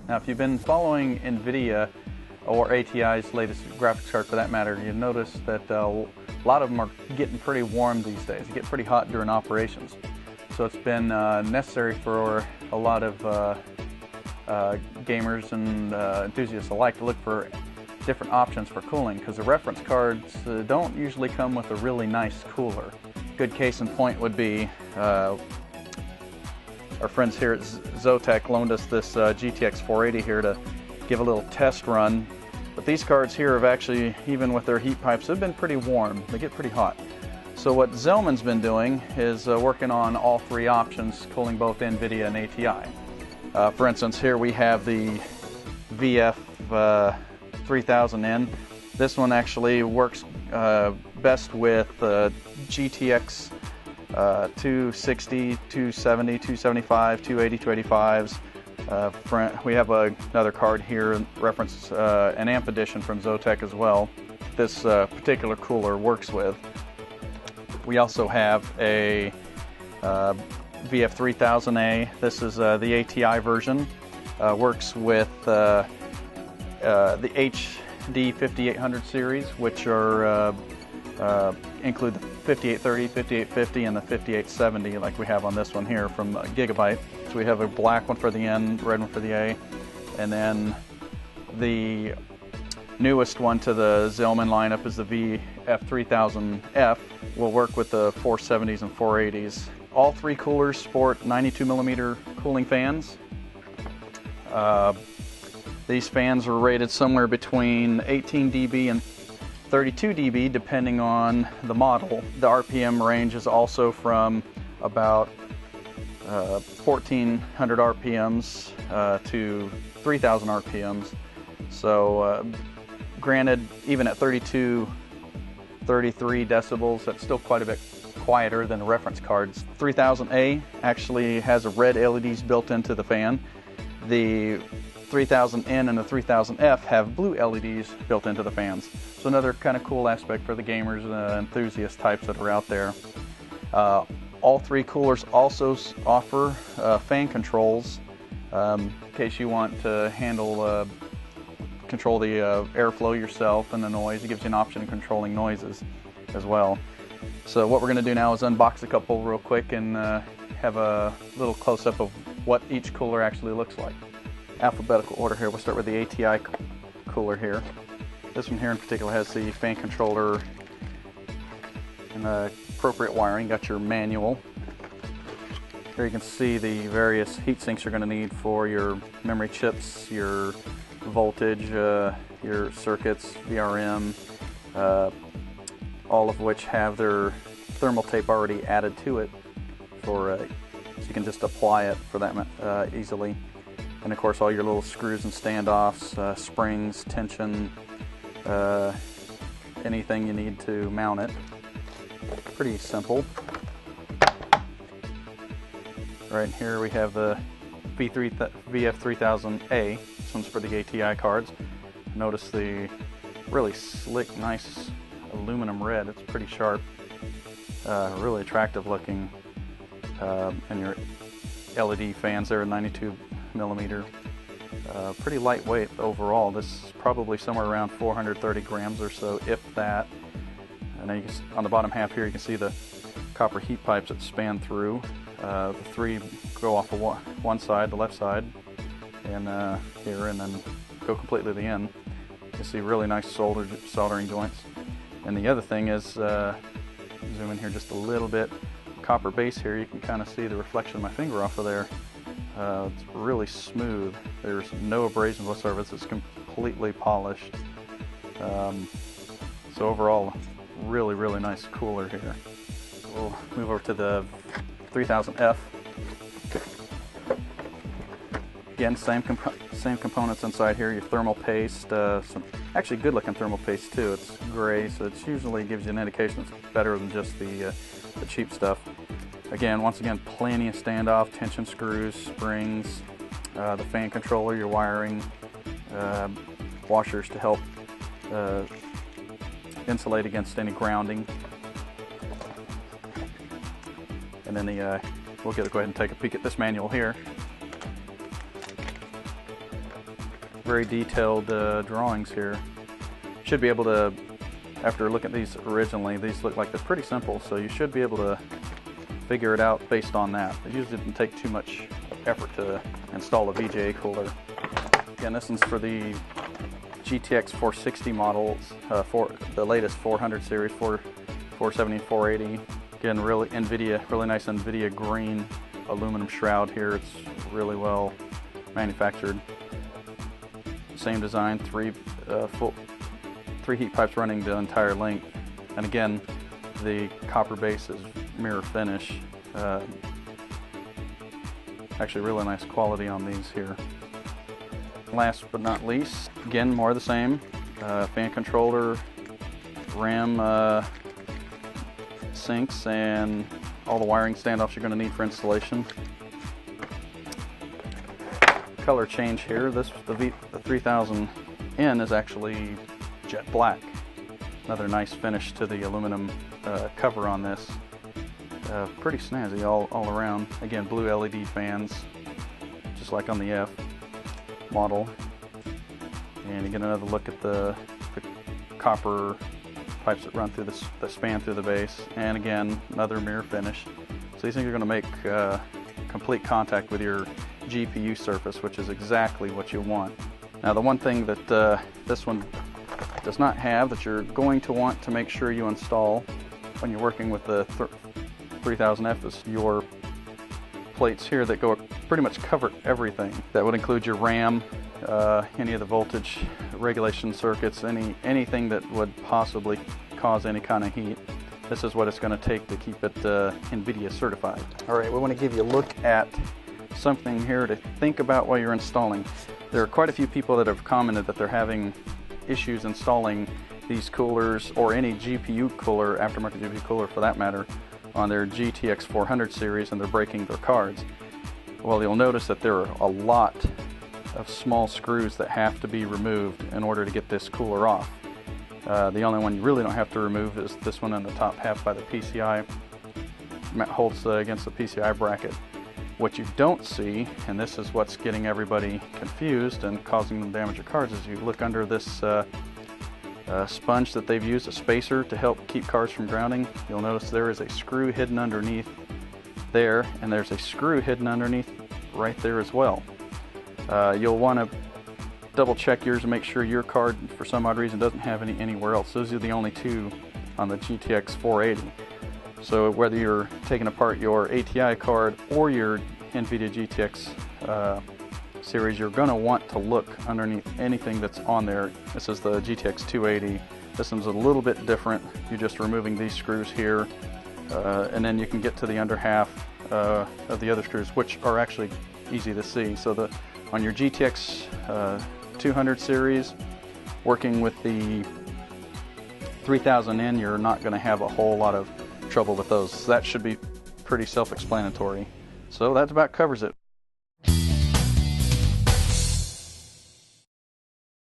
Now, if you've been following nVidia or ATI's latest graphics card for that matter, you'll notice that a lot of them are getting pretty warm these days. They get pretty hot during operations. So it's been necessary for a lot of gamers and enthusiasts alike to look for different options for cooling, because the reference cards don't usually come with a really nice cooler. Good case in point would be our friends here at Zotac loaned us this GTX 480 here to give a little test run. But these cards here have actually, even with their heat pipes, have been pretty warm. They get pretty hot. So what Zalman's been doing is working on all three options, cooling both nVidia and ATI. For instance, here we have the VF3000N. This one actually works best with GTX 260, 270, 275, 280, 285s. We have another card here, reference an amp edition from Zotac as well. This particular cooler works with. We also have a VF3000A. This is the ATI version. Works with the HD 5800 series, which are include the 5830, 5850, and the 5870 like we have on this one here from Gigabyte. So we have a black one for the N, red one for the A, and then the newest one to the Zalman lineup is the VF3000F. Will work with the 470s and 480s. All three coolers sport 92mm cooling fans. These fans are rated somewhere between 18 dB and 32 dB depending on the model. The RPM range is also from about 1400 RPMs to 3000 RPMs. So granted, even at 32, 33 decibels, that's still quite a bit quieter than the reference cards. 3000A actually has a red LEDs built into the fan. The 3000N and the 3000F have blue LEDs built into the fans. So another kind of cool aspect for the gamers and enthusiast types that are out there. All three coolers also offer fan controls in case you want to control the airflow yourself and the noise. It gives you an option of controlling noises as well. So what we're going to do now is unbox a couple real quick and have a little close-up of what each cooler actually looks like. Alphabetical order here. We'll start with the ATI cooler here. This one here in particular has the fan controller and appropriate wiring. Got your manual. Here you can see the various heat sinks you're going to need for your memory chips, your voltage, your circuits, VRM, all of which have their thermal tape already added to it, so you can just apply it for that easily. And of course all your little screws and standoffs, springs, tension, anything you need to mount it. Pretty simple. Right here we have the VF3000A. This one's for the ATI cards. Notice the really slick, nice aluminum red. It's pretty sharp, really attractive looking. And your LED fans there are 92mm. Pretty lightweight overall. This is probably somewhere around 430 grams or so, if that. And then you can, on the bottom half here, you can see the copper heat pipes that span through. The three go off of one side, the left side, and here, and then go completely to the end. You can see really nice soldering joints. And the other thing is, zoom in here just a little bit, copper base here, you can kind of see the reflection of my finger off of there. It's really smooth. There's no abrasions whatsoever. It's completely polished. So overall, really, really nice cooler here. We'll move over to the 3000F. Again, same components inside here. Your thermal paste, some actually good looking thermal paste too. It's gray, so it usually gives you an indication it's better than just the cheap stuff. Again, once again, plenty of standoff, tension screws, springs, the fan controller, your wiring, washers to help insulate against any grounding. And then we'll go ahead and take a peek at this manual here. very detailed drawings here. Should be able to, after looking at these originally, these look like they're pretty simple, so you should be able to figure it out based on that. It usually didn't take too much effort to install a VGA cooler. Again, this one's for the GTX 460 models, for the latest 400 series, 470, 480. Again, really nice nVidia green aluminum shroud here. It's really well manufactured. Same design, three heat pipes running the entire length. And again, the copper base is mirror finish. Actually, really nice quality on these here. Last but not least, again, more of the same. Fan controller, RAM sinks, and all the wiring standoffs you're going to need for installation. Color change here. The 3000N is actually jet black. Another nice finish to the aluminum cover on this. Pretty snazzy all around. Again, blue LED fans, just like on the F model. And you get another look at the copper pipes that run through that span through the base. And again, another mirror finish. So these things are going to make complete contact with your GPU surface, which is exactly what you want. Now, the one thing that this one does not have that you're going to want to make sure you install when you're working with the 3000F is your plates here that go pretty much cover everything. That would include your RAM, any of the voltage regulation circuits, anything that would possibly cause any kind of heat. This is what it's going to take to keep it nVidia certified. All right, we want to give you a look at something here to think about while you're installing. There are quite a few people that have commented that they're having issues installing these coolers, or any GPU cooler, aftermarket GPU cooler for that matter, on their GTX 400 series, and they're breaking their cards. Well, you'll notice that there are a lot of small screws that have to be removed in order to get this cooler off. The only one you really don't have to remove is this one on the top half by the PCI. Holds against the PCI bracket. What you don't see, and this is what's getting everybody confused and causing them to damage your cards, is you look under this sponge that they've used, a spacer, to help keep cards from grounding. You'll notice there is a screw hidden underneath there, and there's a screw hidden underneath right there as well. You'll want to double check yours and make sure your card, for some odd reason, doesn't have any anywhere else. Those are the only two on the GTX 480. So whether you're taking apart your ATI card or your nVidia GTX series, you're going to want to look underneath anything that's on there. This is the GTX 280. This one's a little bit different. You're just removing these screws here, and then you can get to the under half of the other screws, which are actually easy to see. So on your GTX 200 series, working with the 3000N, you're not going to have a whole lot of trouble with those. So that should be pretty self-explanatory. So that about covers it.